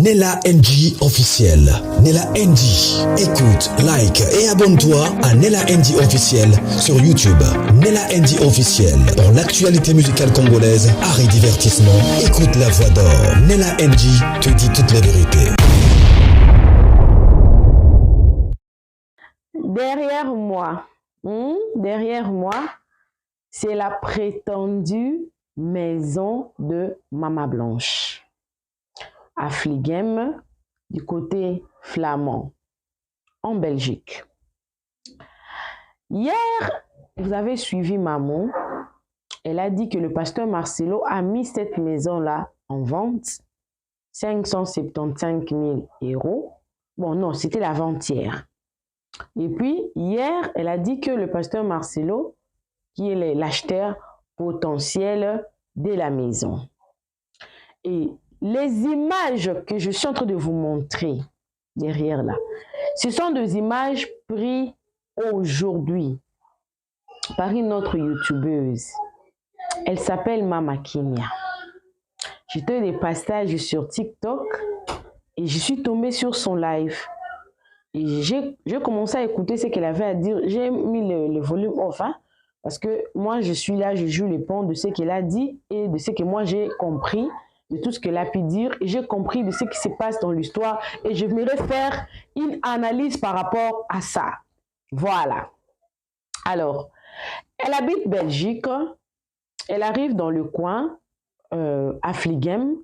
Nella NG officiel. Nella NG. Écoute, like et abonne-toi à Nella NG officiel sur YouTube. Nella NG officiel. Pour l'actualité musicale congolaise, art et divertissement, écoute la voix d'or. Nella NG te dit toute la vérité. Derrière moi, c'est la prétendue maison de Mama Blanche. À Fligem, du côté flamand, en Belgique. Hier, vous avez suivi maman. Elle a dit que le pasteur Marcelo a mis cette maison-là en vente. 575 000 €. Bon, non, c'était l'avant-hier. Et puis, hier, elle a dit que le pasteur Marcelo, qui est l'acheteur potentiel de la maison. Et les images que je suis en train de vous montrer derrière là, ce sont des images prises aujourd'hui par une autre youtubeuse. Elle s'appelle Mama Kenya. J'étais des passages sur TikTok et je suis tombée sur son live. Et j'ai commencé à écouter ce qu'elle avait à dire. J'ai mis le volume off, hein, parce que moi je suis là, je joue le pont de ce qu'elle a dit et de ce que moi j'ai compris, de tout ce qu'elle a pu dire, et j'ai compris de ce qui se passe dans l'histoire, et je voudrais faire une analyse par rapport à ça. Voilà. Alors, elle habite Belgique, elle arrive dans le coin, à Fligem,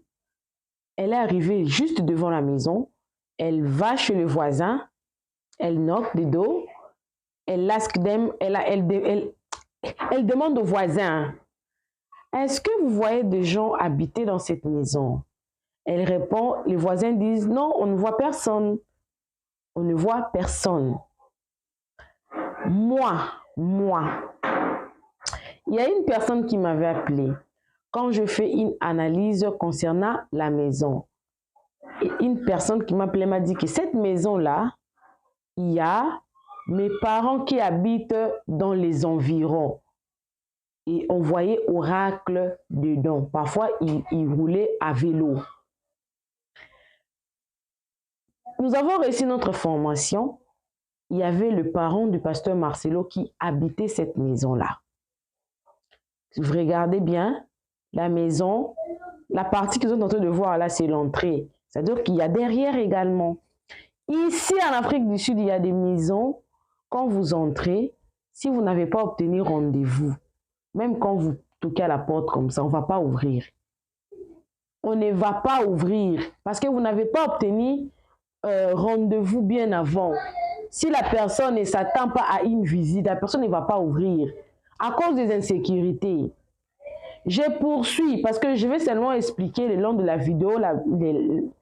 elle est arrivée juste devant la maison, elle va chez le voisin, elle knock des dos, elle demande au voisin, est-ce que vous voyez des gens habiter dans cette maison? Elle répond, les voisins disent, non, on ne voit personne. On ne voit personne. Moi, il y a une personne qui m'avait appelé quand je fais une analyse concernant la maison. Et une personne qui m'appelait m'a dit que cette maison-là, il y a mes parents qui habitent dans les environs. Et on voyait Oracle dedans. Parfois, il roulait à vélo. Nous avons reçu notre formation. Il y avait le parent du pasteur Marcelo qui habitait cette maison-là. Vous regardez bien, la maison, la partie que vous êtes en train de voir là, c'est l'entrée. C'est-à-dire qu'il y a derrière également. Ici, en Afrique du Sud, il y a des maisons. Quand vous entrez, si vous n'avez pas obtenu rendez-vous, même quand vous toquez à la porte comme ça, on ne va pas ouvrir. On ne va pas ouvrir parce que vous n'avez pas obtenu rendez-vous bien avant. Si la personne ne s'attend pas à une visite, la personne ne va pas ouvrir à cause des insécurités. Je poursuis parce que je vais seulement expliquer le long de la vidéo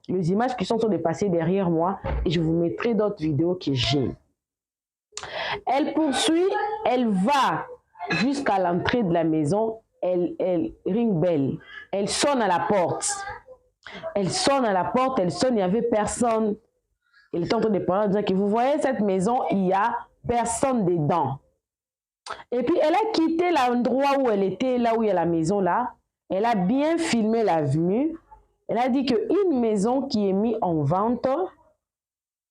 les images qui sont en train de passer derrière moi et je vous mettrai d'autres vidéos que j'ai. Elle poursuit, elle va jusqu'à l'entrée de la maison, elle ring bell, elle sonne à la porte. Elle sonne à la porte, elle sonne, il n'y avait personne. Elle est en train de parler en disant que vous voyez cette maison, il n'y a personne dedans. Et puis elle a quitté l'endroit où elle était, là où il y a la maison là. Elle a bien filmé l'avenue. Elle a dit qu'une maison qui est mise en vente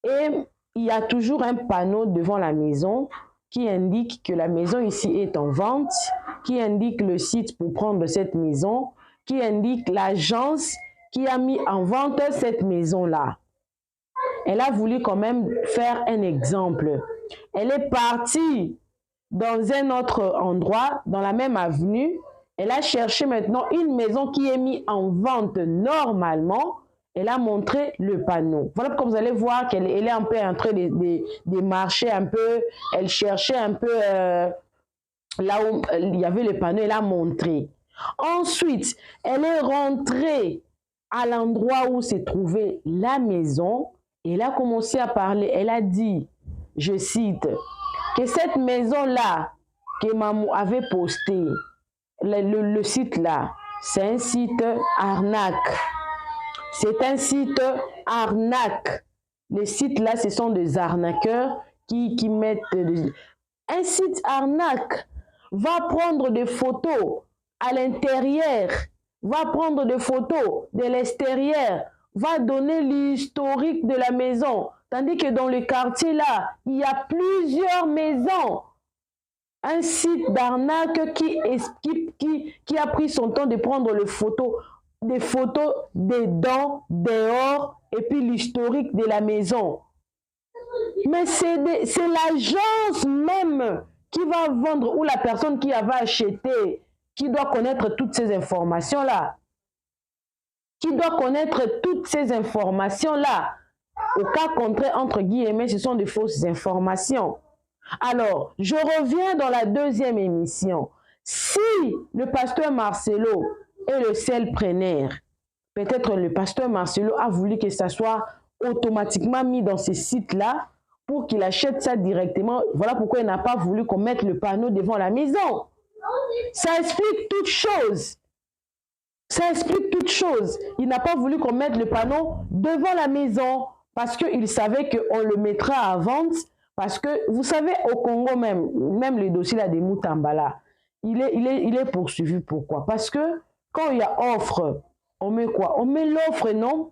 et il y a toujours un panneau devant la maison qui indique que la maison ici est en vente, qui indique le site pour prendre cette maison, qui indique l'agence qui a mis en vente cette maison-là. Elle a voulu quand même faire un exemple. Elle est partie dans un autre endroit, dans la même avenue. Elle a cherché maintenant une maison qui est mise en vente normalement. Elle a montré le panneau. Voilà pourquoi vous allez voir qu'elle est un peu en train de marcher un peu. Elle cherchait un peu là où il y avait le panneau. Elle a montré. Ensuite, elle est rentrée à l'endroit où se trouvait la maison. Et elle a commencé à parler. Elle a dit, je cite, que cette maison-là que maman avait posté, le site là, c'est un site arnaque. C'est un site arnaque. Les sites là, ce sont des arnaqueurs qui mettent... Un site arnaque va prendre des photos à l'intérieur, va prendre des photos de l'extérieur, va donner l'historique de la maison. Tandis que dans le quartier là, il y a plusieurs maisons. Un site d'arnaque qui a pris son temps de prendre des photos dedans, dehors, et puis l'historique de la maison. Mais c'est l'agence même qui va vendre ou la personne qui va acheter qui doit connaître toutes ces informations-là. Qui doit connaître toutes ces informations-là. Au cas contraire, entre guillemets, ce sont des fausses informations. Alors, je reviens dans la deuxième émission. Si le pasteur Marcelo est le seul preneur, peut-être le pasteur Marcelo a voulu que ça soit automatiquement mis dans ces sites-là pour qu'il achète ça directement. Voilà pourquoi il n'a pas voulu qu'on mette le panneau devant la maison. Ça explique toute chose. Ça explique toute chose. Il n'a pas voulu qu'on mette le panneau devant la maison parce qu'il savait qu'on le mettra à vente. Parce que, vous savez, au Congo même le dossier là des Moutambala, il est poursuivi. Pourquoi? Parce que quand il y a offre, on met quoi? On met l'offre, non?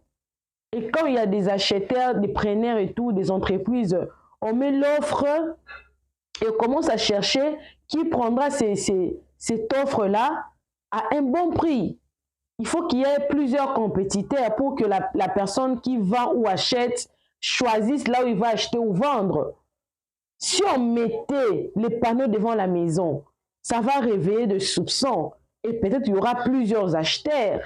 Et quand il y a des acheteurs, des preneurs et tout, des entreprises, on met l'offre et on commence à chercher qui prendra cette offre-là à un bon prix. Il faut qu'il y ait plusieurs compétiteurs pour que la personne qui vend ou achète choisisse là où il va acheter ou vendre. Si on mettait les panneaux devant la maison, ça va réveiller des soupçons et peut-être il y aura plusieurs acheteurs.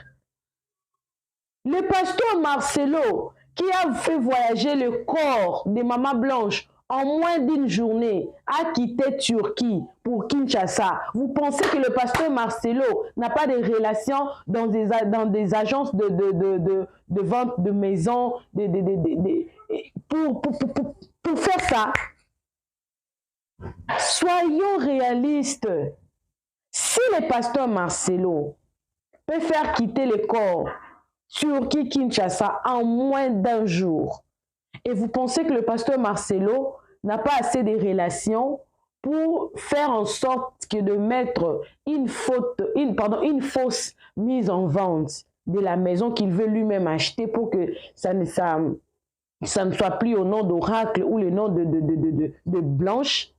Le pasteur Marcelo, qui a fait voyager le corps de Maman Blanche en moins d'une journée, a quitté Turquie pour Kinshasa. Vous pensez que le pasteur Marcelo n'a pas de relations dans des agences de vente de maisons pour faire ça? Soyons réalistes. Si le pasteur Marcelo peut faire quitter le corps Turquie Kinshasa en moins d'un jour, et vous pensez que le pasteur Marcelo n'a pas assez de relations pour faire en sorte que de mettre une fausse mise en vente de la maison qu'il veut lui-même acheter pour que ça ne soit plus au nom d'Oracle ou le nom de Blanche,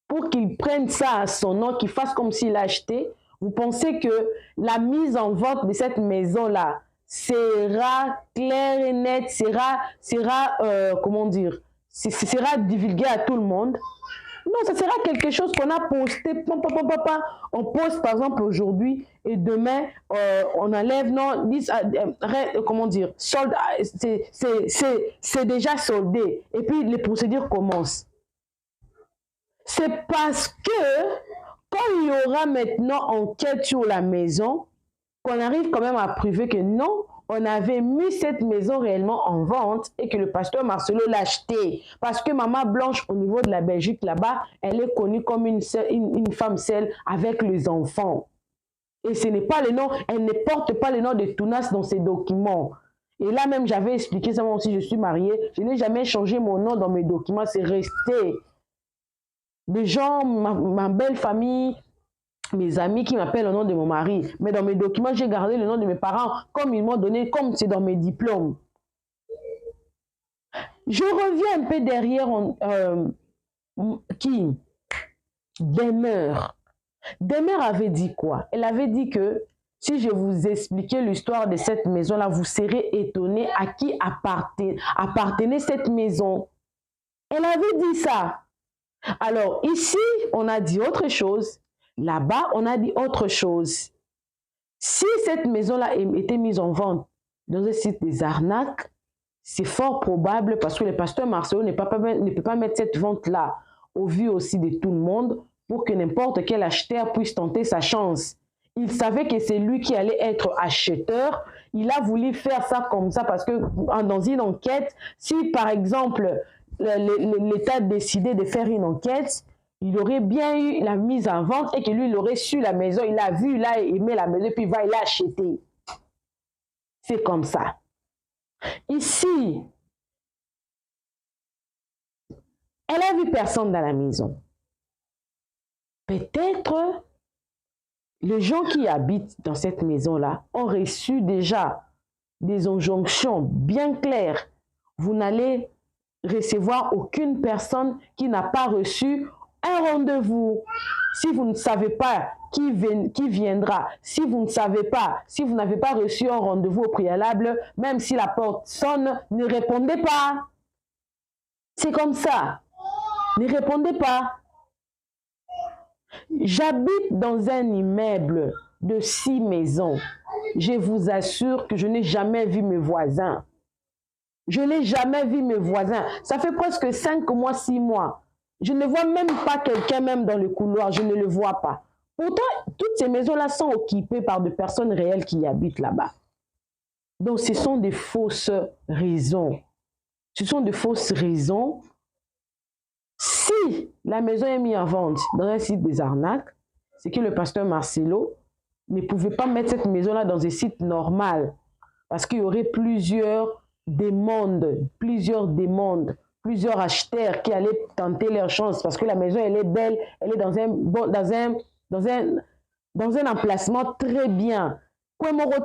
pour qu'il prenne ça à son nom, qu'il fasse comme s'il l'a acheté? Vous pensez que la mise en vente de cette maison-là sera claire et nette, sera divulgué à tout le monde? Non, ça sera quelque chose qu'on a posté. On poste par exemple aujourd'hui et demain on enlève, non, c'est déjà soldé. Et puis les procédures commencent. C'est parce que quand il y aura maintenant enquête sur la maison, qu'on arrive quand même à prouver que non, on avait mis cette maison réellement en vente et que le pasteur Marcelo l'a acheté. Parce que Maman Blanche, au niveau de la Belgique, là-bas, elle est connue comme une femme seule avec les enfants. Et ce n'est pas le nom, elle ne porte pas le nom de Tounas dans ses documents. Et là même, j'avais expliqué ça, moi aussi, je suis mariée. Je n'ai jamais changé mon nom dans mes documents, c'est resté. Des gens, ma belle famille, mes amis qui m'appellent au nom de mon mari. Mais dans mes documents, j'ai gardé le nom de mes parents comme ils m'ont donné, comme c'est dans mes diplômes. Je reviens un peu derrière Demeure. Demeure avait dit quoi? Elle avait dit que si je vous expliquais l'histoire de cette maison-là, vous serez étonnés à qui appartenait cette maison. Elle avait dit ça. Alors ici, on a dit autre chose. Là-bas, on a dit autre chose. Si cette maison-là était mise en vente dans un site des arnaques, c'est fort probable parce que le pasteur Marcelo ne peut pas mettre cette vente-là au vu aussi de tout le monde pour que n'importe quel acheteur puisse tenter sa chance. Il savait que c'est lui qui allait être acheteur. Il a voulu faire ça comme ça parce que dans une enquête, si par exemple l'État décidait de faire une enquête, il aurait bien eu la mise en vente et que lui, il aurait su la maison, il a vu, il a aimé la maison, puis il l'a acheté. C'est comme ça. Ici, elle a vu personne dans la maison. Peut-être les gens qui habitent dans cette maison-là ont reçu déjà des injonctions bien claires. Vous n'allez recevoir aucune personne qui n'a pas reçu un rendez-vous. Si vous ne savez pas qui viendra, si vous ne savez pas, si vous n'avez pas reçu un rendez-vous au préalable, même si la porte sonne, ne répondez pas. C'est comme ça. Ne répondez pas. J'habite dans un immeuble de 6 maisons. Je vous assure que je n'ai jamais vu mes voisins. Je n'ai jamais vu mes voisins. Ça fait presque 5 mois, 6 mois. Je ne vois même pas quelqu'un même dans le couloir. Je ne le vois pas. Pourtant, toutes ces maisons-là sont occupées par des personnes réelles qui y habitent là-bas. Donc, ce sont des fausses raisons. Ce sont des fausses raisons. Si la maison est mise en vente dans un site des arnaques, c'est que le pasteur Marcelo ne pouvait pas mettre cette maison-là dans un site normal parce qu'il y aurait plusieurs demandes, plusieurs acheteurs qui allaient tenter leur chance parce que la maison, elle est belle, elle est dans un emplacement très bien,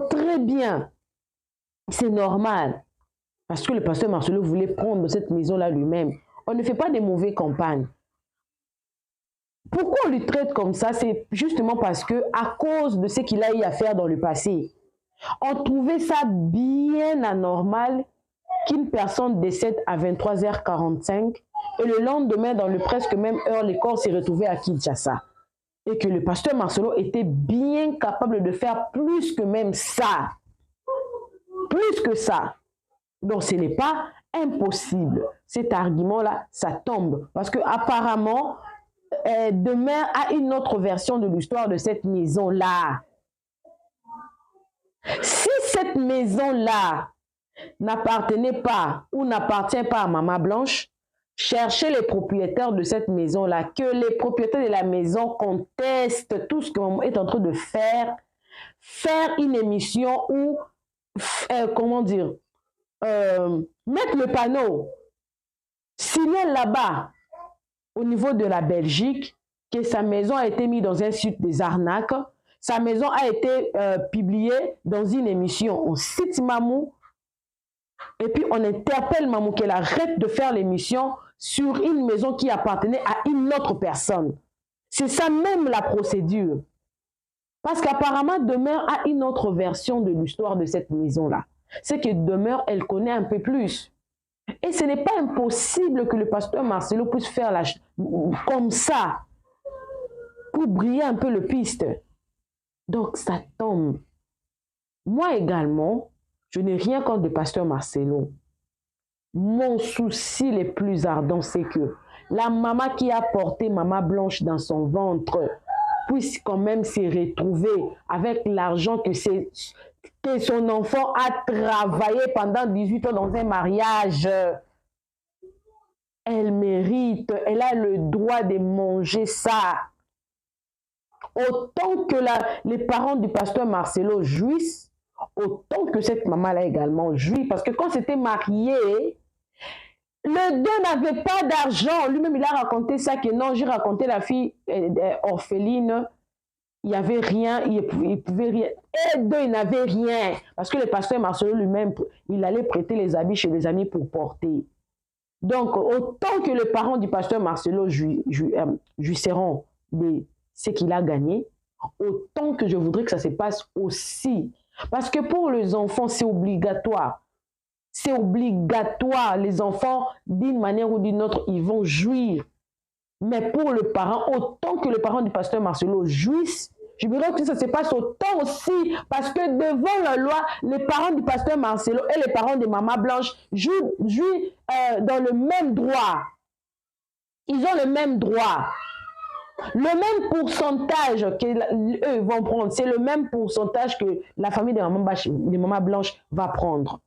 très bien. C'est normal parce que le pasteur Marcelo voulait prendre cette maison-là lui-même. On ne fait pas des mauvaises campagnes. Pourquoi on lui traite comme ça? C'est justement parce que, à cause de ce qu'il a eu à faire dans le passé, on trouvait ça bien anormal qu'une personne décède à 23h45 et le lendemain, dans le presque même heure, le corps s'est retrouvé à Kinshasa. Et que le pasteur Marcelo était bien capable de faire plus que même ça. Plus que ça. Donc, ce n'est pas impossible. Cet argument-là, ça tombe. Parce qu'apparemment, Demeure a une autre version de l'histoire de cette maison-là. Si cette maison-là n'appartenait pas ou n'appartient pas à Maman Blanche, cherchez les propriétaires de cette maison-là, que les propriétaires de la maison contestent tout ce que Maman est en train de faire une émission ou, mettre le panneau, signer là-bas, au niveau de la Belgique, que sa maison a été mise dans un site des arnaques, sa maison a été publiée dans une émission. On cite Mamou, et puis on interpelle Mamou qu'elle arrête de faire l'émission sur une maison qui appartenait à une autre personne. C'est ça même la procédure. Parce qu'apparemment, Demeure a une autre version de l'histoire de cette maison-là. C'est que Demeure, elle connaît un peu plus. Et ce n'est pas impossible que le pasteur Marcelo puisse faire comme ça pour briller un peu le piste. Donc ça tombe. Moi également, je n'ai rien contre le pasteur Marcelo. Mon souci le plus ardent, c'est que la maman qui a porté Maman Blanche dans son ventre puisse quand même se retrouver avec l'argent que son enfant a travaillé pendant 18 ans dans un mariage. Elle mérite, elle a le droit de manger ça. Autant que les parents du pasteur Marcelo jouissent, autant que cette maman-là également jouit. Parce que quand c'était marié, le deux n'avait pas d'argent. Lui-même, il a raconté ça, que non, j'ai raconté la fille orpheline. Il n'y avait rien, il pouvait rien. Et deux, il n'avait rien. Parce que le pasteur Marcelo lui-même, il allait prêter les habits chez les amis pour porter. Donc, autant que les parents du pasteur Marcelo jouisseront de ce qu'il a gagné, autant que je voudrais que ça se passe aussi. Parce que pour les enfants, c'est obligatoire. C'est obligatoire. Les enfants, d'une manière ou d'une autre, ils vont jouir. Mais pour le parent, autant que le parent du pasteur Marcelo jouisse, je voudrais que ça se passe autant aussi, parce que devant la loi, les parents du pasteur Marcelo et les parents de Maman Blanche jouent dans le même droit. Ils ont le même droit. Le même pourcentage qu'eux vont prendre, c'est le même pourcentage que la famille de Maman Blanche va prendre.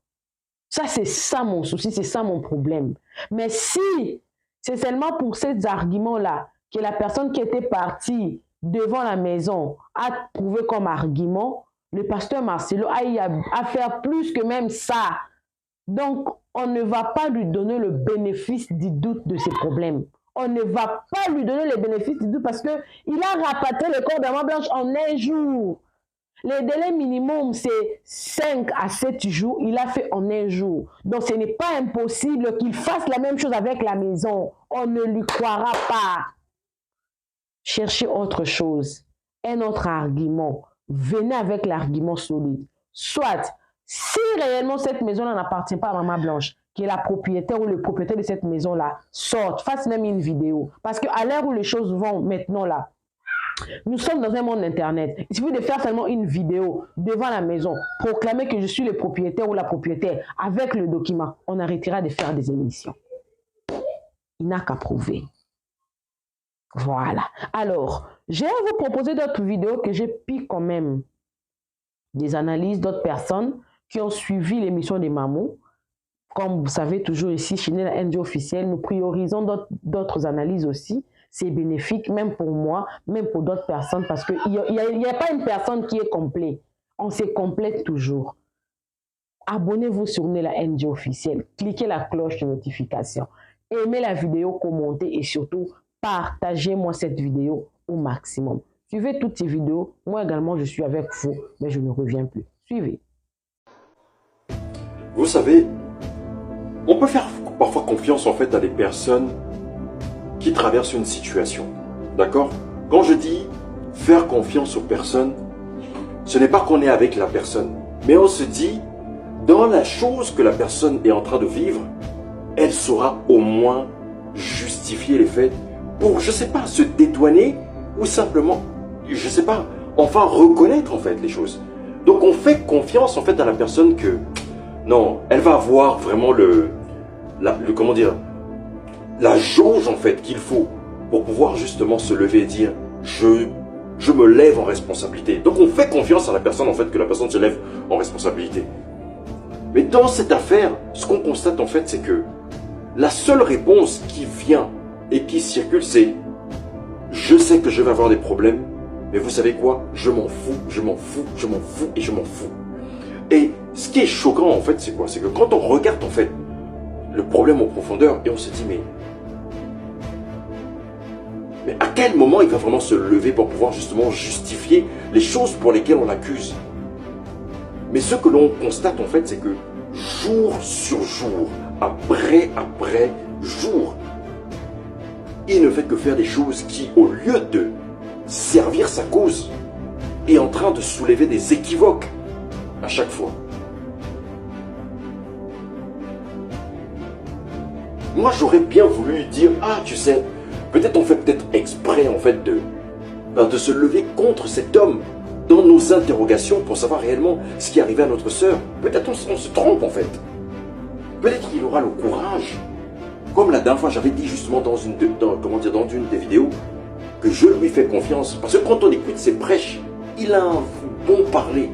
Ça, c'est ça mon souci, c'est ça mon problème. Mais si c'est seulement pour ces arguments-là que la personne qui était partie devant la maison a trouvé comme argument, le pasteur Marcelo a fait plus que même ça. Donc, on ne va pas lui donner le bénéfice du doute de ses problèmes. On ne va pas lui donner le bénéfice du doute parce qu'il a rapatrié le corps de Maman Blanche en un jour. Le délai minimum, c'est 5 à 7 jours. Il a fait en un jour. Donc, ce n'est pas impossible qu'il fasse la même chose avec la maison. On ne lui croira pas. Cherchez autre chose. Un autre argument. Venez avec l'argument solide. Soit, si réellement cette maison-là n'appartient pas à Maman Blanche, que la propriétaire ou le propriétaire de cette maison-là sorte, fasse même une vidéo. Parce qu'à l'heure où les choses vont maintenant là, nous sommes dans un monde internet. Il suffit de faire seulement une vidéo devant la maison, proclamer que je suis le propriétaire ou la propriétaire avec le document. On arrêtera de faire des émissions. Il n'a qu'à prouver. Voilà. Alors, je vais vous proposer d'autres vidéos que j'ai pris quand même des analyses d'autres personnes qui ont suivi l'émission des Mamou. Comme vous savez, toujours ici, chez Nella NG officielle, nous priorisons d'autres analyses aussi. C'est bénéfique, même pour moi, même pour d'autres personnes, parce qu'il n'y a pas une personne qui est complète. On se complète toujours. Abonnez-vous sur Nella NG officielle. Cliquez la cloche de notification. Aimez la vidéo, commentez et surtout, partagez-moi cette vidéo au maximum. Suivez toutes ces vidéos. Moi également, je suis avec vous, mais je ne reviens plus. Suivez. Vous savez, on peut faire parfois confiance en fait à des personnes qui traversent une situation. D'accord? Quand je dis faire confiance aux personnes, ce n'est pas qu'on est avec la personne, mais on se dit, dans la chose que la personne est en train de vivre, elle saura au moins justifier les faits pour, je sais pas, se dédouaner ou simplement, je sais pas, enfin reconnaître en fait les choses. Donc on fait confiance en fait à la personne que, non, elle va avoir vraiment comment dire, la jauge en fait qu'il faut pour pouvoir justement se lever et dire je me lève en responsabilité. Donc on fait confiance à la personne en fait que la personne se lève en responsabilité. Mais dans cette affaire, ce qu'on constate en fait, c'est que la seule réponse qui vient et qui circule, c'est je sais que je vais avoir des problèmes, mais vous savez quoi? Je m'en fous, je m'en fous, je m'en fous et je m'en fous. Et ce qui est choquant en fait, c'est quoi? C'est que quand on regarde en fait le problème en profondeur et on se dit mais à quel moment il va vraiment se lever pour pouvoir justement justifier les choses pour lesquelles on l'accuse? Mais ce que l'on constate en fait, c'est que jour sur jour, après jour, il ne fait que faire des choses qui, au lieu de servir sa cause, est en train de soulever des équivoques à chaque fois. Moi, j'aurais bien voulu dire, ah, tu sais, peut-être on fait peut-être exprès en fait de se lever contre cet homme dans nos interrogations pour savoir réellement ce qui est arrivé à notre sœur. Peut-être on se trompe en fait. Peut-être qu'il aura le courage. Comme la dernière fois, j'avais dit justement dans une des vidéos que je lui fais confiance. Parce que quand on écoute ses prêches, il a un bon parler.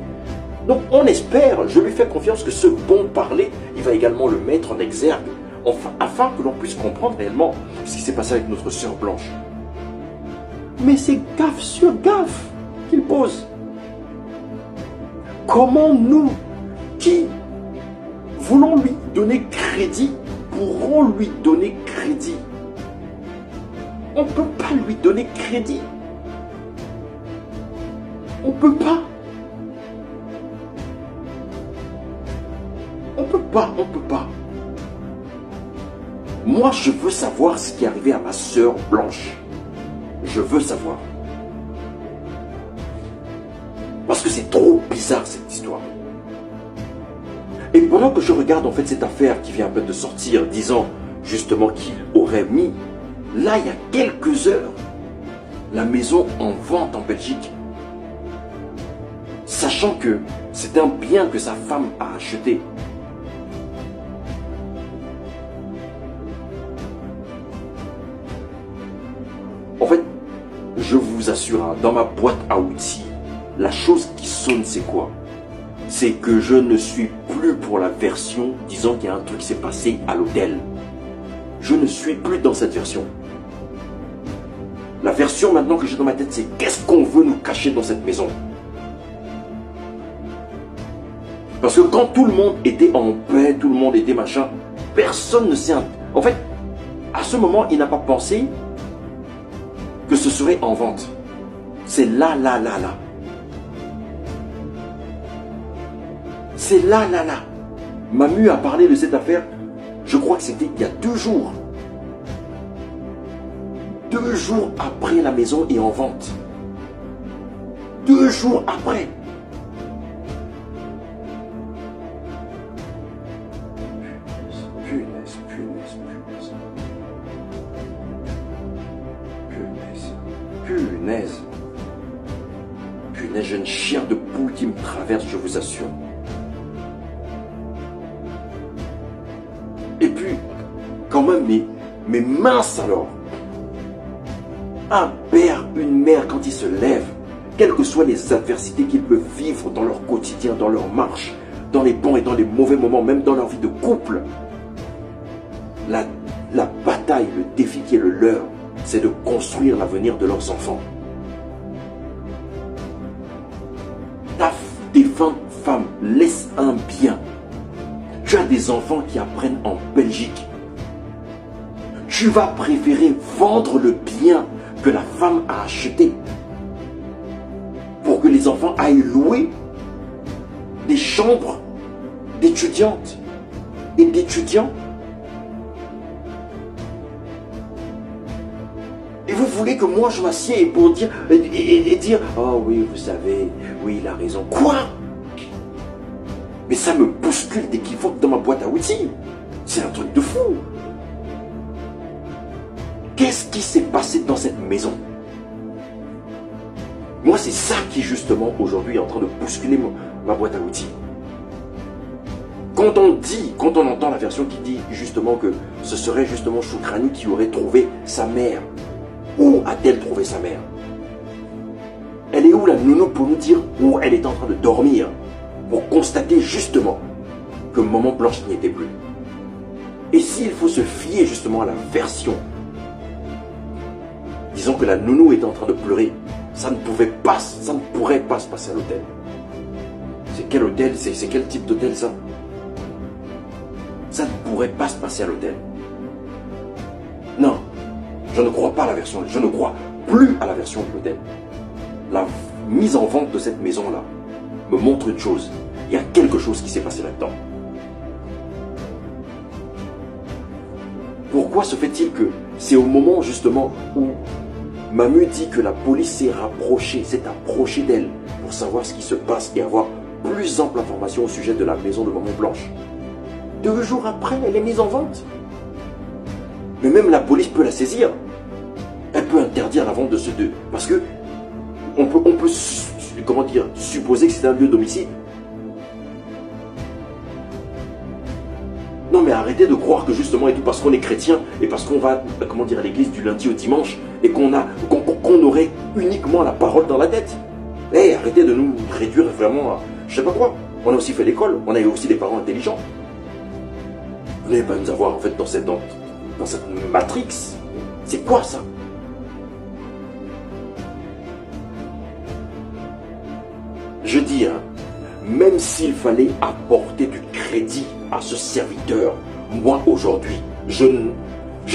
Donc on espère, je lui fais confiance que ce bon parler, il va également le mettre en exergue. Enfin, afin que l'on puisse comprendre réellement ce qui s'est passé avec notre sœur Blanche. Mais c'est gaffe sur gaffe qu'il pose. Comment nous, qui voulons lui donner crédit, pourrons lui donner crédit? On ne peut pas lui donner crédit. On ne peut pas. On ne peut pas, on ne peut pas. Moi, je veux savoir ce qui est arrivé à ma sœur Blanche. Je veux savoir. Parce que c'est trop bizarre cette histoire. Et pendant que je regarde en fait cette affaire qui vient à peine de sortir, disant justement qu'il aurait mis, là il y a quelques heures, la maison en vente en Belgique, sachant que c'est un bien que sa femme a acheté. En fait, je vous assure, hein, dans ma boîte à outils, la chose qui sonne, c'est quoi? C'est que je ne suis plus pour la version disant qu'il y a un truc qui s'est passé à l'hôtel. Je ne suis plus dans cette version. La version maintenant que j'ai dans ma tête, c'est qu'est-ce qu'on veut nous cacher dans cette maison? Parce que quand tout le monde était en paix, tout le monde était machin, personne ne s'est... En fait, à ce moment, il n'a pas pensé que ce serait en vente. C'est là. C'est là. Mamu a parlé de cette affaire, je crois que c'était il y a 2 jours. 2 jours après, la maison est en vente. 2 jours après. Punaise, j'ai une chair de poule qui me traverse, je vous assure. Et puis, quand même, mais mince alors. Un père, une mère, quand ils se lèvent, quelles que soient les adversités qu'ils peuvent vivre dans leur quotidien, dans leur marche, dans les bons et dans les mauvais moments, même dans leur vie de couple, la bataille, le défi qui est le leur, c'est de construire l'avenir de leurs enfants. Ta défunte femme laisse un bien. Tu as des enfants qui apprennent en Belgique. Tu vas préférer vendre le bien que la femme a acheté pour que les enfants aillent louer des chambres d'étudiantes et d'étudiants. Et vous voulez que moi je m'assieds pour dire et dire oh oui, vous savez, oui, il a raison. Quoi? Mais ça me bouscule dès qu'il faut dans ma boîte à outils. C'est un truc de fou. Qu'est-ce qui s'est passé dans cette maison? Moi, c'est ça qui justement aujourd'hui est en train de bousculer ma boîte à outils. Quand on entend la version qui dit justement que ce serait justement Choukrani qui aurait trouvé sa mère. Où a-t-elle trouvé sa mère? Elle est où la nounou pour nous dire où elle est en train de dormir? Pour constater justement que Maman Blanche n'y était plus. Et s'il faut se fier justement à la version, disons que la nounou est en train de pleurer, ça ne pourrait pas se passer à l'hôtel. C'est quel hôtel? C'est quel type d'hôtel ça? Ça ne pourrait pas se passer à l'hôtel. Non. Je ne crois pas à la version, je ne crois plus à la version de l'hôtel. La mise en vente de cette maison-là me montre une chose. Il y a quelque chose qui s'est passé là-dedans. Pourquoi se fait-il que c'est au moment justement où Mamu dit que la police s'est approchée d'elle pour savoir ce qui se passe et avoir plus ample information au sujet de la maison de Maman Blanche. 2 jours après, elle est mise en vente. Mais même la police peut la saisir. Elle peut interdire la vente de ce deux. Parce que on peut comment dire, supposer que c'est un lieu d'homicide. Non mais arrêtez de croire que justement et tout parce qu'on est chrétien et parce qu'on va comment dire à l'église du lundi au dimanche et qu'on aurait uniquement la parole dans la tête. Eh, arrêtez de nous réduire vraiment à je sais pas quoi. On a aussi fait l'école, on a eu aussi des parents intelligents. Vous n'allez pas nous avoir en fait dans cette matrix. C'est quoi ça? Je dis, hein, même s'il fallait apporter du crédit à ce serviteur, moi aujourd'hui, je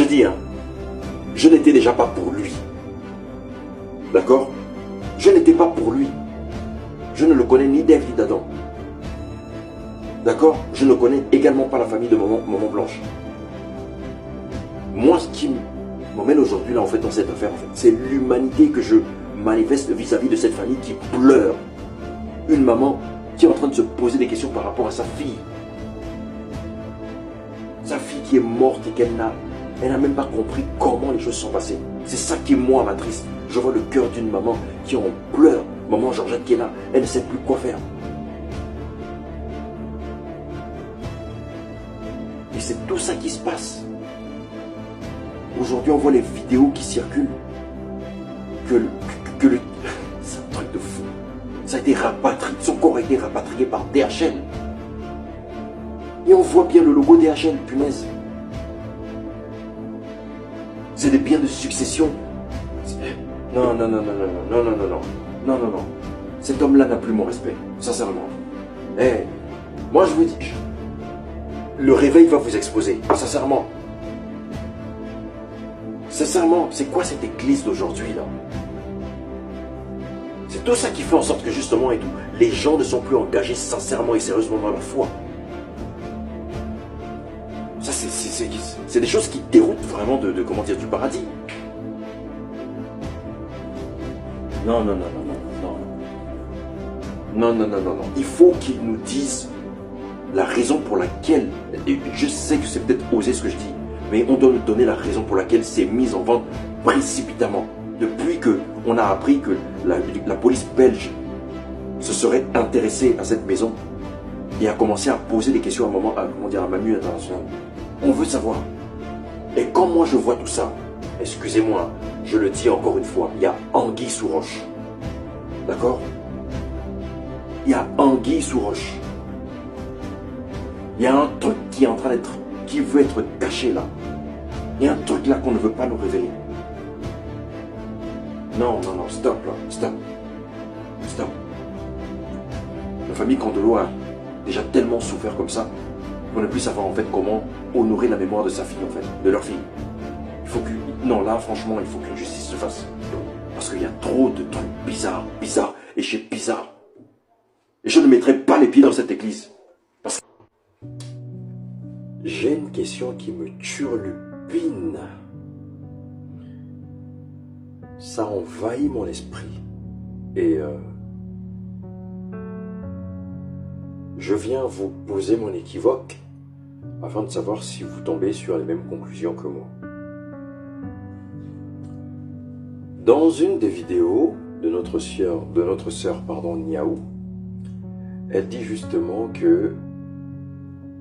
dis, hein, je n'étais déjà pas pour lui. D'accord? Je n'étais pas pour lui. Je ne le connais ni d'Ève ni d'Adam. D'accord? Je ne connais également pas la famille de Maman Blanche. Moi, ce qui m'emmène aujourd'hui là, en fait, dans cette affaire, en fait, c'est l'humanité que je manifeste vis-à-vis de cette famille qui pleure. Une maman qui est en train de se poser des questions par rapport à sa fille. Sa fille qui est morte et qu'elle n'a même pas compris comment les choses sont passées. C'est ça qui, moi, m'attriste. Je vois le cœur d'une maman qui en pleure. Maman Georgette qui est là, elle ne sait plus quoi faire. Et c'est tout ça qui se passe. Aujourd'hui, on voit les vidéos qui circulent. C'est un truc de fou. Ça a été rapatrié, son corps a été rapatrié par DHL. Et on voit bien le logo DHL, punaise. C'est des biens de succession. Non. Cet homme-là n'a plus mon respect, sincèrement. Moi je vous dis, le réveil va vous exposer, sincèrement. Sincèrement, c'est quoi cette église d'aujourd'hui là? tout ça qui fait en sorte que justement et tout, les gens ne sont plus engagés sincèrement et sérieusement dans leur foi. Ça, c'est des choses qui déroutent vraiment comment dire, du paradis. Non, non, non, non, non, non. Non, non, non, non, non. Il faut qu'ils nous disent la raison pour laquelle, et je sais que c'est peut-être osé ce que je dis, mais on doit nous donner la raison pour laquelle c'est mis en vente précipitamment. Depuis qu'on a appris que la police belge se serait intéressée à cette maison et a commencé à poser des questions à Manu International. On veut savoir. Et quand moi je vois tout ça, excusez-moi, je le dis encore une fois, il y a anguille sous roche. D'accord? Il y a anguille sous roche. Il y a un truc qui est en train qui veut être caché là. Il y a un truc là qu'on ne veut pas nous révéler. Non, non, non, stop là, stop. Stop. La famille Candelo a déjà tellement souffert comme ça qu'on ne peut plus savoir en fait comment honorer la mémoire de sa fille en fait, de leur fille. Il faut que... Non, là franchement, il faut qu'une justice se fasse. Parce qu'il y a trop de trucs bizarres, et chez bizarre. Et je ne mettrai pas les pieds dans cette église. Parce que... J'ai une question qui me turlupine. Ça envahit mon esprit. Et je viens vous poser mon équivoque afin de savoir si vous tombez sur les mêmes conclusions que moi. Dans une des vidéos de notre sœur, Niaou, elle dit justement que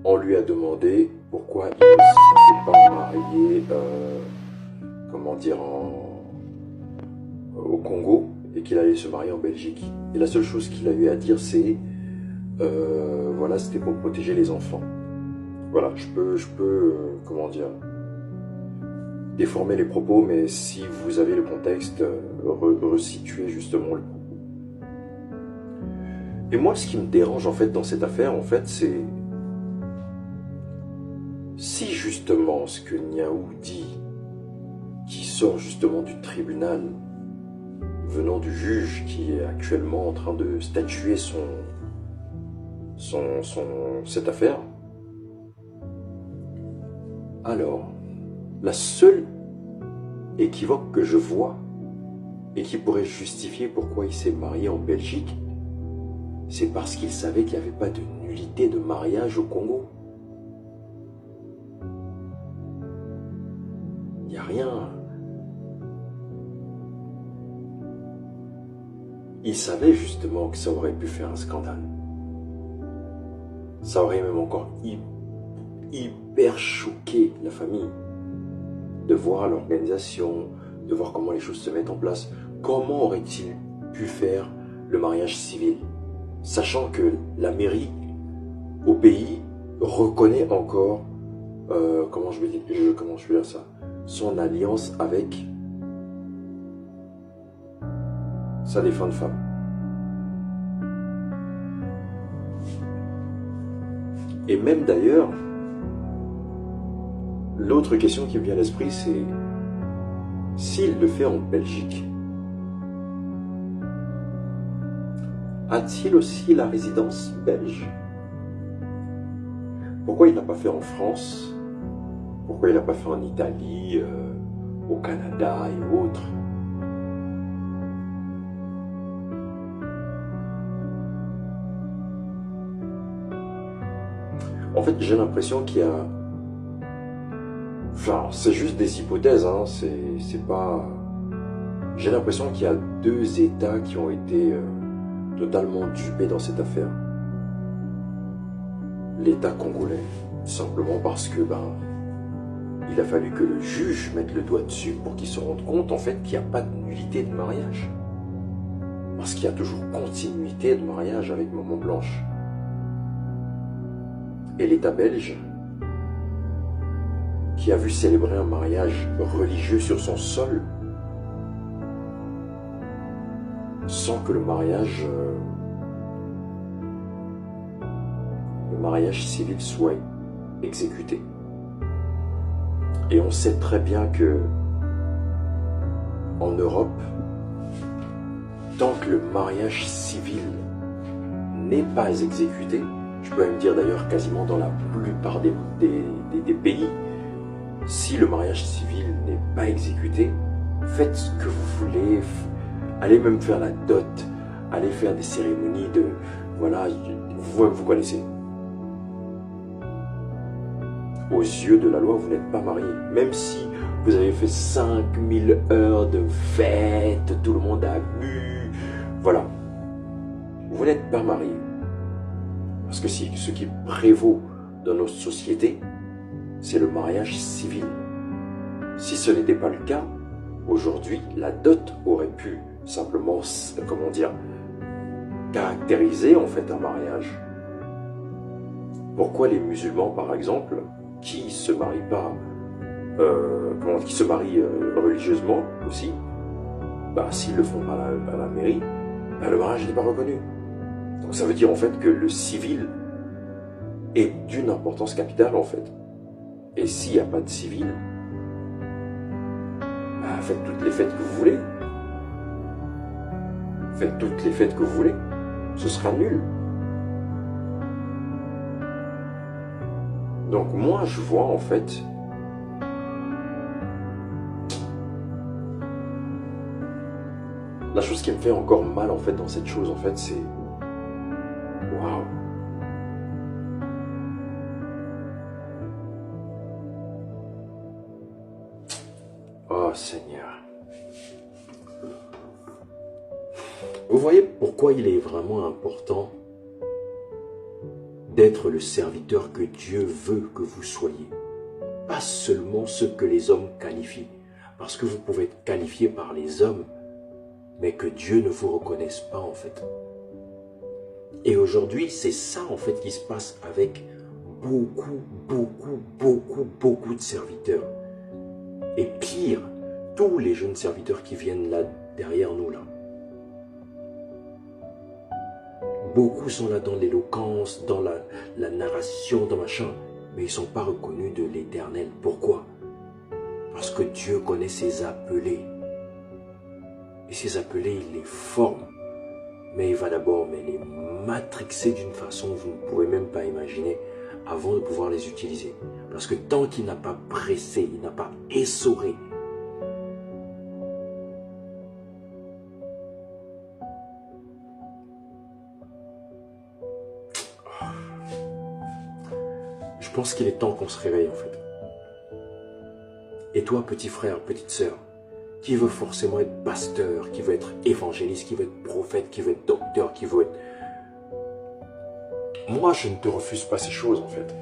on lui a demandé pourquoi il ne s'était pas marié, comment dire, au Congo et qu'il allait se marier en Belgique. Et la seule chose qu'il a eu à dire, c'est voilà, c'était pour protéger les enfants. Voilà, je peux comment dire, déformer les propos, mais si vous avez le contexte, resituer justement le propos. Et moi, ce qui me dérange en fait dans cette affaire, en fait, c'est si justement ce que Niaou dit, qui sort justement du tribunal, venant du juge qui est actuellement en train de statuer cette affaire, alors, la seule équivoque que je vois et qui pourrait justifier pourquoi il s'est marié en Belgique, c'est parce qu'il savait qu'il n'y avait pas de nullité de mariage au Congo. Il n'y a rien. Il savait justement que ça aurait pu faire un scandale. Ça aurait même encore hyper choqué la famille de voir l'organisation, de voir comment les choses se mettent en place. Comment aurait-il pu faire le mariage civil, sachant que la mairie au pays reconnaît encore, comment je vais dire ça, son alliance avec sa défunte femme. Et même d'ailleurs, l'autre question qui me vient à l'esprit, c'est s'il le fait en Belgique, a-t-il aussi la résidence belge? Pourquoi il n'a pas fait en France? Pourquoi il n'a pas fait en Italie, au Canada et autres? En fait, j'ai l'impression qu'il y a... Enfin, c'est juste des hypothèses, hein, c'est pas... J'ai l'impression qu'il y a deux États qui ont été totalement dupés dans cette affaire. L'État congolais, simplement parce que, il a fallu que le juge mette le doigt dessus pour qu'il se rende compte, en fait, qu'il n'y a pas de nullité de mariage. Parce qu'il y a toujours continuité de mariage avec Maman Blanche. Et l'État belge, qui a vu célébrer un mariage religieux sur son sol, sans que le mariage civil soit exécuté. Et on sait très bien que en Europe, tant que le mariage civil n'est pas exécuté, je peux même dire d'ailleurs quasiment dans la plupart des pays, si le mariage civil n'est pas exécuté, faites ce que vous voulez, allez même faire la dot, allez faire des cérémonies de... Voilà, vous connaissez. Aux yeux de la loi, vous n'êtes pas marié. Même si vous avez fait 5000 heures de fête, tout le monde a bu, voilà. Vous n'êtes pas marié. Parce que ce qui prévaut dans notre société, c'est le mariage civil. Si ce n'était pas le cas, aujourd'hui, la dot aurait pu simplement, comment dire, caractériser en fait un mariage. Pourquoi les musulmans, par exemple, qui se marient pas, qui se marient religieusement aussi, bah, s'ils le font à la mairie, bah, le mariage n'est pas reconnu. Donc ça veut dire en fait que le civil est d'une importance capitale en fait. Et s'il n'y a pas de civil, bah, faites toutes les fêtes que vous voulez. Faites toutes les fêtes que vous voulez. Ce sera nul. Donc moi je vois en fait la chose qui me fait encore mal en fait dans cette chose en fait c'est waouh. Oh Seigneur. Vous voyez pourquoi il est vraiment important d'être le serviteur que Dieu veut que vous soyez. Pas seulement ce que les hommes qualifient. Parce que vous pouvez être qualifié par les hommes, mais que Dieu ne vous reconnaisse pas en fait. Et aujourd'hui, c'est ça en fait qui se passe avec beaucoup de serviteurs. Et pire, tous les jeunes serviteurs qui viennent là, derrière nous là. Beaucoup sont là dans l'éloquence, dans la narration, dans machin, mais ils ne sont pas reconnus de l'Éternel. Pourquoi? Parce que Dieu connaît ses appelés. Et ses appelés, il les forme. Mais il va d'abord les matrixer d'une façon que vous ne pouvez même pas imaginer avant de pouvoir les utiliser. Parce que tant qu'il n'a pas pressé, il n'a pas essoré, je pense qu'il est temps qu'on se réveille en fait. Et toi, petit frère, petite sœur, qui veut forcément être pasteur, qui veut être évangéliste, qui veut être prophète, qui veut être docteur, qui veut être... Moi, je ne te refuse pas ces choses en fait.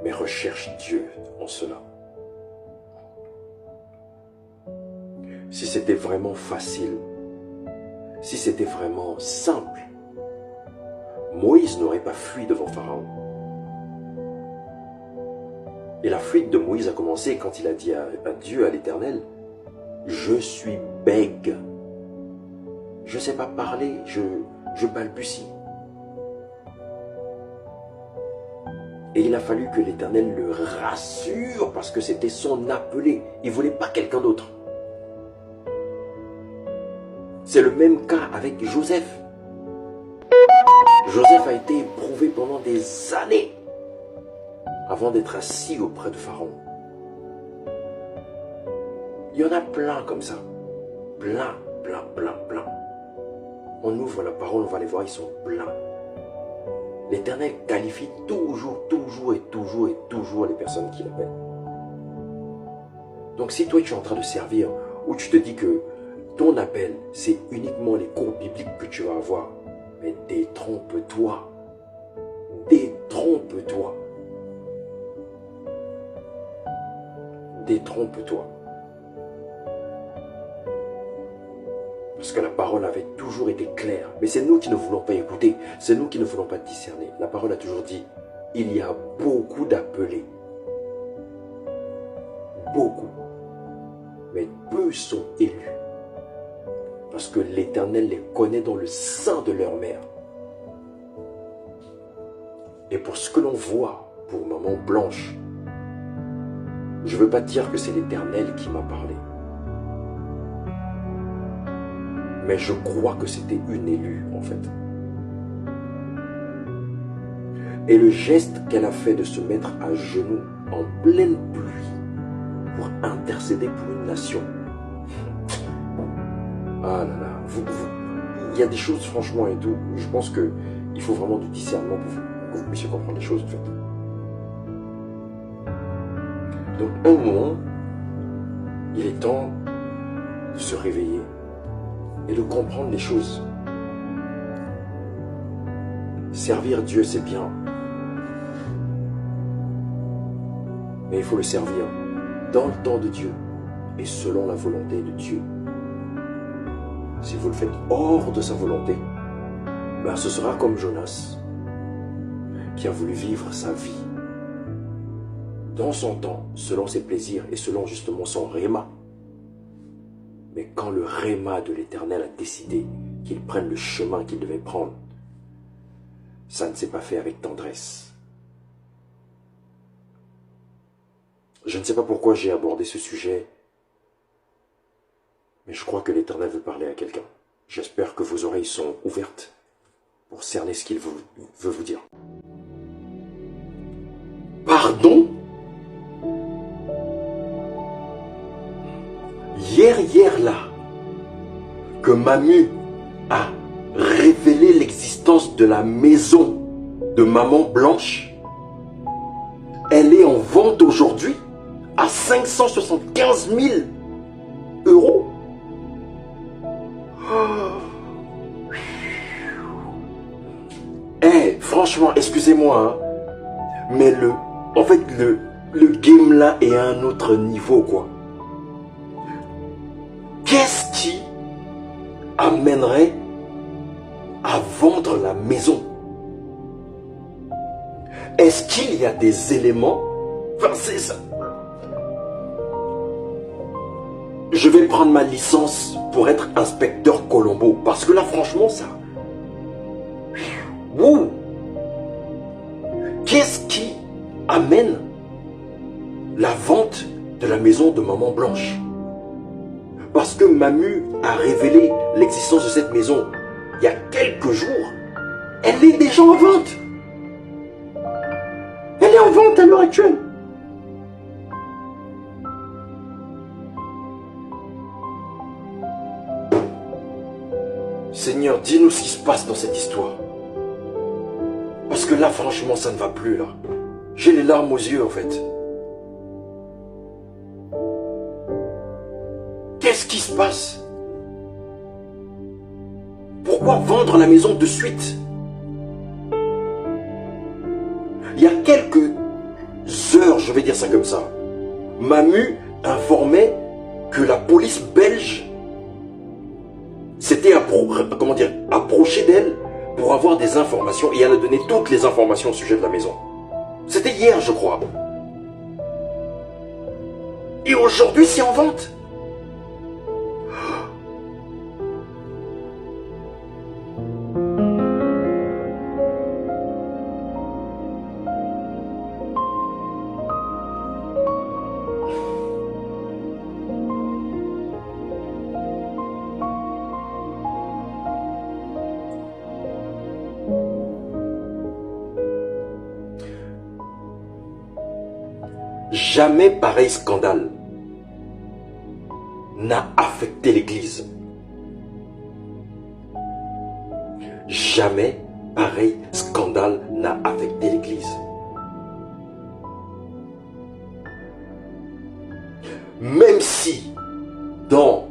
Mais recherche Dieu en cela. Si c'était vraiment facile, si c'était vraiment simple, Moïse n'aurait pas fui devant Pharaon. Et la fuite de Moïse a commencé quand il a dit à Dieu, à l'Éternel, « Je suis bègue. Je ne sais pas parler, je balbutie. » Et il a fallu que l'Éternel le rassure parce que c'était son appelé. Il ne voulait pas quelqu'un d'autre. C'est le même cas avec Joseph. Joseph a été éprouvé pendant des années avant d'être assis auprès de Pharaon. Il y en a plein comme ça. Plein. On ouvre la parole, on va les voir, ils sont pleins. L'Éternel qualifie toujours les personnes qu'il appelle. Donc si toi tu es en train de servir, ou tu te dis que ton appel, c'est uniquement les cours bibliques que tu vas avoir, mais détrompe-toi. Détrompe-toi. Détrompe-toi. Parce que la parole avait toujours été claire. Mais c'est nous qui ne voulons pas écouter. C'est nous qui ne voulons pas discerner. La parole a toujours dit, il y a beaucoup d'appelés. Beaucoup. Mais peu sont élus. Parce que l'Éternel les connaît dans le sein de leur mère. Et pour ce que l'on voit, pour maman Blanche, je ne veux pas dire que c'est l'Éternel qui m'a parlé. mais je crois que c'était une élue en fait. Et le geste qu'elle a fait de se mettre à genoux en pleine pluie pour intercéder pour une nation. Ah là là, il y a des choses franchement et tout, je pense qu'il faut vraiment du discernement pour que vous puissiez comprendre les choses en fait. Donc un moment, il est temps de se réveiller et de comprendre les choses. Servir Dieu, c'est bien. Mais il faut le servir dans le temps de Dieu et selon la volonté de Dieu. Si vous le faites hors de sa volonté, ben ce sera comme Jonas, qui a voulu vivre sa vie dans son temps, selon ses plaisirs et selon justement son réma. Mais quand le réma de l'Éternel a décidé qu'il prenne le chemin qu'il devait prendre, ça ne s'est pas fait avec tendresse. Je ne sais pas pourquoi j'ai abordé ce sujet, mais je crois que l'Éternel veut parler à quelqu'un. J'espère que vos oreilles sont ouvertes pour cerner ce qu'il veut vous dire. Pardon? Hier là, que Mamu a révélé l'existence de la maison de Maman Blanche, elle est en vente aujourd'hui à 575 000 euros. Franchement, excusez-moi, hein, mais en fait, le game là est à un autre niveau, quoi. Qu'est-ce qui amènerait à vendre la maison? Est-ce qu'il y a des éléments? Enfin, c'est ça. Je vais prendre ma licence pour être inspecteur Colombo. Parce que là, franchement, ça... Wouh! Qu'est-ce qui amène la vente de la maison de Maman Blanche? Parce que Mamu a révélé l'existence de cette maison il y a quelques jours. Elle est déjà en vente. Elle est en vente à l'heure actuelle. Seigneur, dis-nous ce qui se passe dans cette histoire. Parce que là, franchement, ça ne va plus, là. J'ai les larmes aux yeux, en fait. Qu'est-ce qui se passe? Pourquoi vendre la maison de suite? Il y a quelques heures, je vais dire ça comme ça, Mamu informait que la police belge s'était approchée d'elle pour avoir des informations et elle a donné toutes les informations au sujet de la maison. C'était hier, je crois. Et aujourd'hui, c'est en vente. Jamais pareil scandale n'a affecté l'Église. Jamais pareil scandale n'a affecté l'Église. Même si, dans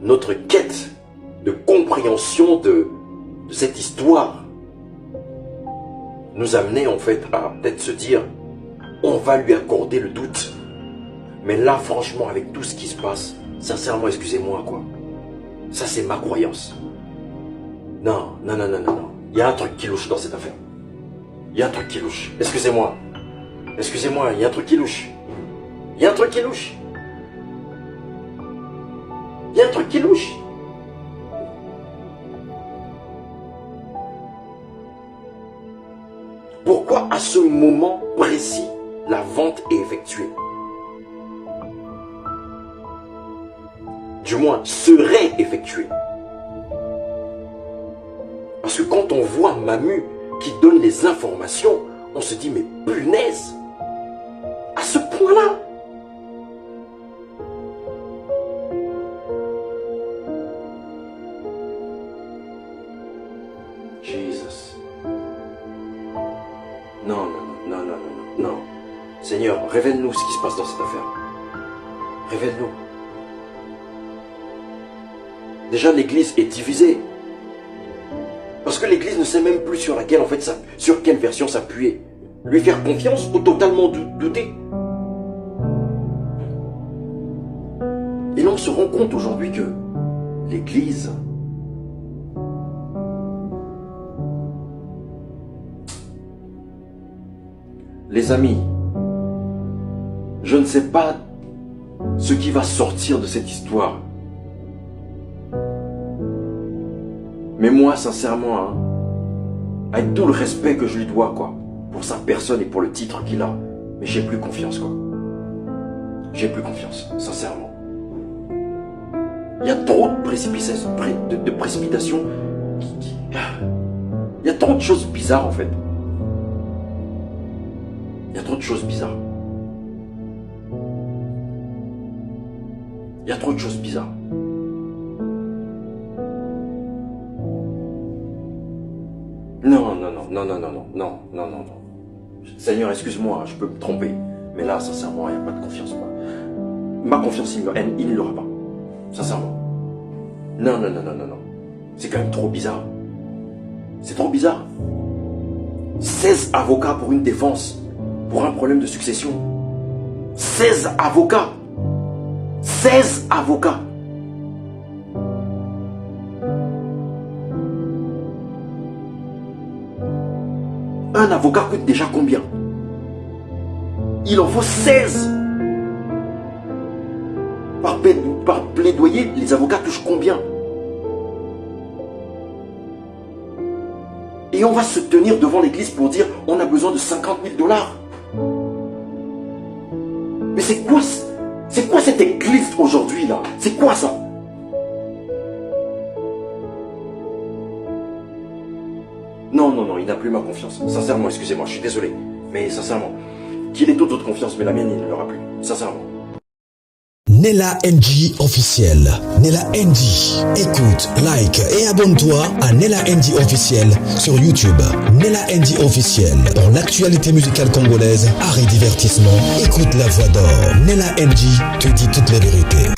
notre quête de compréhension de cette histoire, nous amenait en fait à peut-être se dire on va lui accorder le doute. Mais là, franchement, avec tout ce qui se passe, sincèrement, excusez-moi, quoi. Ça, c'est ma croyance. Non. Il y a un truc qui louche dans cette affaire. Il y a un truc qui louche. Excusez-moi. Excusez-moi, il y a un truc qui louche. Il y a un truc qui louche. Il y a un truc qui louche. Pourquoi à ce moment précis, la vente est effectuée? du moins serait effectué. Parce que quand on voit Mamu qui donne les informations, on se dit mais punaise, à ce point-là. Jesus. Non. Seigneur, révèle-nous ce qui se passe dans cette affaire. Révèle-nous. Déjà, l'église est divisée. Parce que l'église ne sait même plus sur laquelle, en fait, sur quelle version s'appuyer. Lui faire confiance ou totalement douter. Et là, on se rend compte aujourd'hui que l'église les amis, je ne sais pas ce qui va sortir de cette histoire. Mais moi, sincèrement, hein, avec tout le respect que je lui dois, quoi, pour sa personne et pour le titre qu'il a, mais j'ai plus confiance, quoi. J'ai plus confiance, sincèrement. Il y a trop de précipitation, il y a trop de choses bizarres, en fait. Il y a trop de choses bizarres. Il y a trop de choses bizarres. Non. Seigneur, excuse-moi, je peux me tromper. Mais là, sincèrement, il n'y a pas de confiance. Ma confiance, il ne l'aura pas. Sincèrement. Non. C'est quand même trop bizarre. C'est trop bizarre. 16 avocats pour une défense. Pour un problème de succession. 16 avocats. 16 avocats. Un avocat coûte déjà combien? Il en faut 16. Par plaidoyer, les avocats touchent combien? Et on va se tenir devant l'église pour dire on a besoin de 50 000 $. Mais c'est quoi cette église aujourd'hui là? C'est quoi ça? Non, il n'a plus ma confiance. Sincèrement, excusez-moi, je suis désolé. Mais sincèrement, qu'il ait toute autre confiance, mais la mienne, il ne l'aura plus. Sincèrement. Nella NG officiel. Nella NG. Écoute, like et abonne-toi à Nella NG officiel sur YouTube. Nella NG officiel. Pour l'actualité musicale congolaise, art et divertissement, écoute la voix d'or. Nella NG te dit toutes les vérités.